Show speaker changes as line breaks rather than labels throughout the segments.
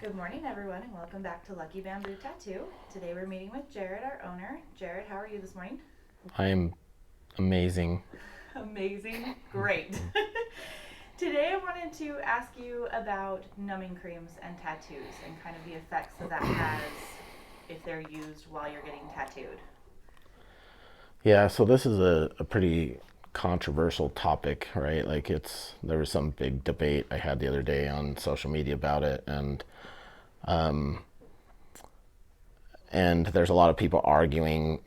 Good morning, everyone, and welcome back to Lucky Bamboo Tattoo. Today we're meeting with Jared, our owner. Jared, how are you this morning?
I am amazing.
Amazing. Great. Today I wanted to ask you about numbing creams and tattoos and kind of the effects that has if they're used while you're getting tattooed.
Yeah, so this is a pretty controversial topic, right? There was some big debate I had the other day on social media about it, and there's a lot of people arguing.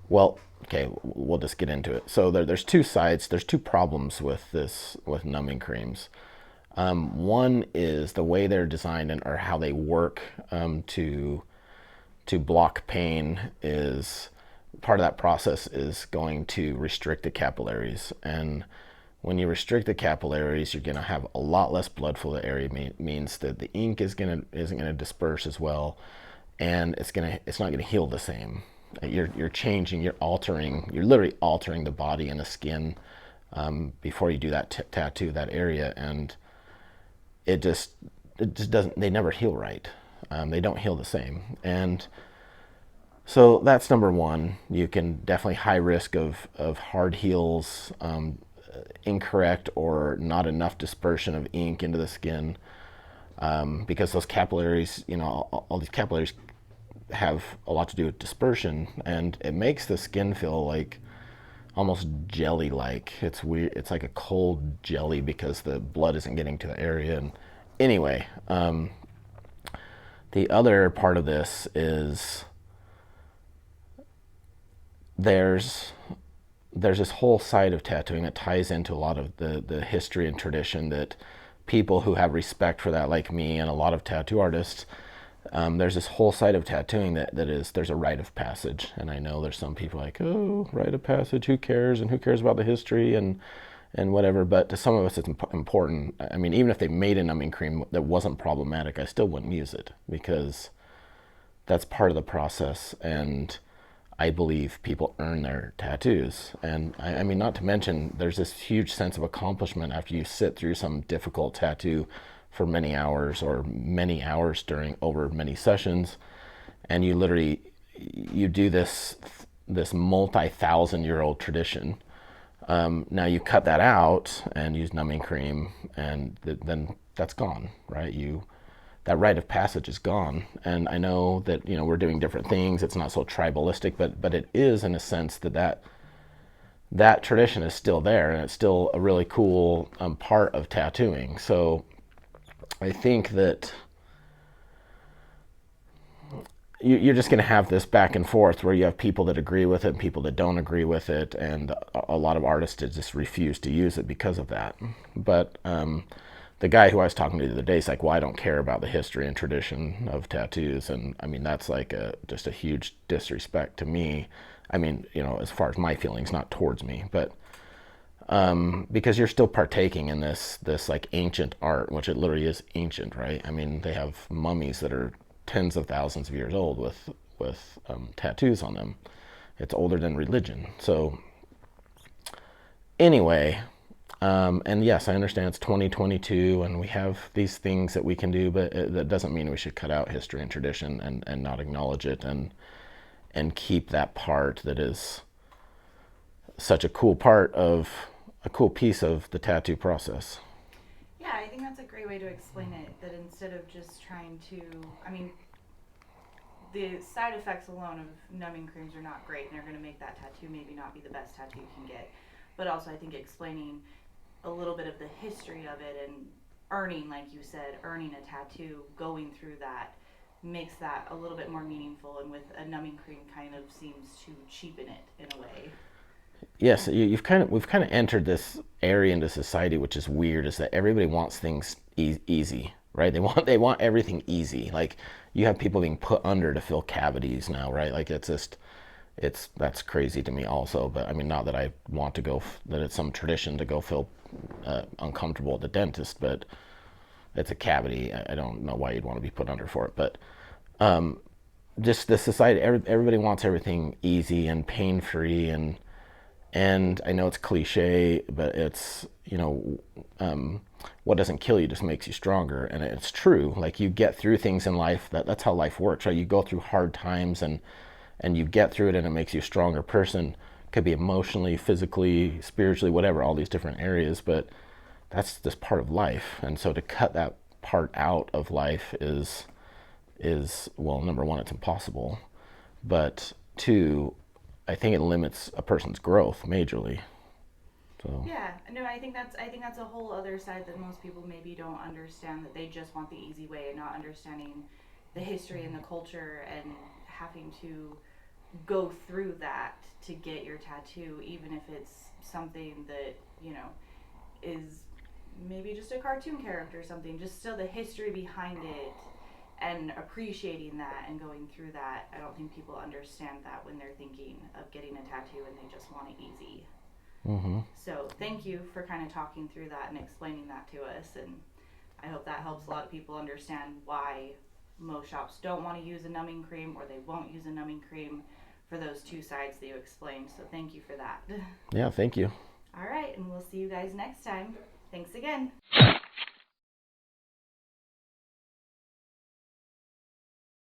Well, okay, we'll just get into it. So there's two sides. There's two problems with this with numbing creams. One is the way they're designed or how they work to block pain is part of that process is going to restrict the capillaries. And when you restrict the capillaries, you're going to have a lot less blood flow to the area. Means that the ink isn't going to disperse as well, and it's not going to heal the same. You're changing, you're literally altering the body and the skin before you do that tattoo that area, and it just it just doesn't. They never heal right. They don't heal the same, and so that's number one. You can definitely high risk of hard heals, incorrect or not enough dispersion of ink into the skin, because those capillaries, all these capillaries have a lot to do with dispersion, and it makes the skin feel like almost jelly-like. It's weird. It's like a cold jelly because the blood isn't getting to the area. And anyway, the other part of this is there's there's this whole side of tattooing that ties into a lot of the history and tradition that people who have respect for that, like me and a lot of tattoo artists, there's this whole side of tattooing that is there's a rite of passage. And I know there's some people like, oh, rite of passage, who cares, and who cares about the history and whatever. But to some of us, it's important. I mean, even if they made a numbing cream that wasn't problematic, I still wouldn't use it because that's part of the process. And I believe people earn their tattoos. And I mean, not to mention, there's this huge sense of accomplishment after you sit through some difficult tattoo for many hours or many hours during over many sessions. And you do this multi-thousand-year-old tradition. Now you cut that out and use numbing cream, and then that's gone, right? That rite of passage is gone. And I know that we're doing different things. It's not so tribalistic, but it is in a sense that tradition is still there, and it's still a really cool part of tattooing. So I think that you're just going to have this back and forth where you have people that agree with it and people that don't agree with it, and a lot of artists just refuse to use it because of that. But the guy who I was talking to the other day is like, well, I don't care about the history and tradition of tattoos. And I mean, that's like just a huge disrespect to me. I mean, as far as my feelings, not towards me, but because you're still partaking in this like ancient art, which it literally is ancient, right? I mean, they have mummies that are tens of thousands of years old with tattoos on them. It's older than religion. So anyway, and yes, I understand it's 2022 and we have these things that we can do, but that doesn't mean we should cut out history and tradition and not acknowledge it and keep that part that is such a cool piece of the tattoo process.
Yeah, I think that's a great way to explain it. That instead of just trying to, I mean, the side effects alone of numbing creams are not great, and they're going to make that tattoo maybe not be the best tattoo you can get. But also, I think explaining a little bit of the history of it and earning, like you said, earning a tattoo, going through that makes that a little bit more meaningful. And with a numbing cream, kind of seems to cheapen it in a way.
Yes, we've kind of entered this area into society, which is weird. Is that everybody wants things easy, right? They want everything easy. Like you have people being put under to fill cavities now, right? Like that's crazy to me also. But I mean, not that I want to go that it's some tradition to go feel uncomfortable at the dentist, but it's a cavity. I don't know why you'd want to be put under for it, but just the society, everybody wants everything easy and pain free, And I know it's cliche, but it's, what doesn't kill you just makes you stronger. And it's true. Like, you get through things in life, that's how life works, right? You go through hard times, and you get through it, and it makes you a stronger person. Could be emotionally, physically, spiritually, whatever, all these different areas, but that's just part of life. And so to cut that part out of life is, well, number one, it's impossible, but two, I think it limits a person's growth majorly. So
Yeah, no, I think that's a whole other side that most people maybe don't understand, that they just want the easy way and not understanding the history and the culture and having to go through that to get your tattoo, even if it's something that, is maybe just a cartoon character or something, just still the history behind it and appreciating that and going through that. I don't think people understand that when they're thinking of getting a tattoo and they just want it easy. So thank you for kind of talking through that and explaining that to us, and I hope that helps a lot of people understand why most shops don't want to use a numbing cream, or they won't use a numbing cream, for those two sides that you explained. So thank you for that.
yeah, thank you.
All right, and we'll see you guys next time. Thanks again.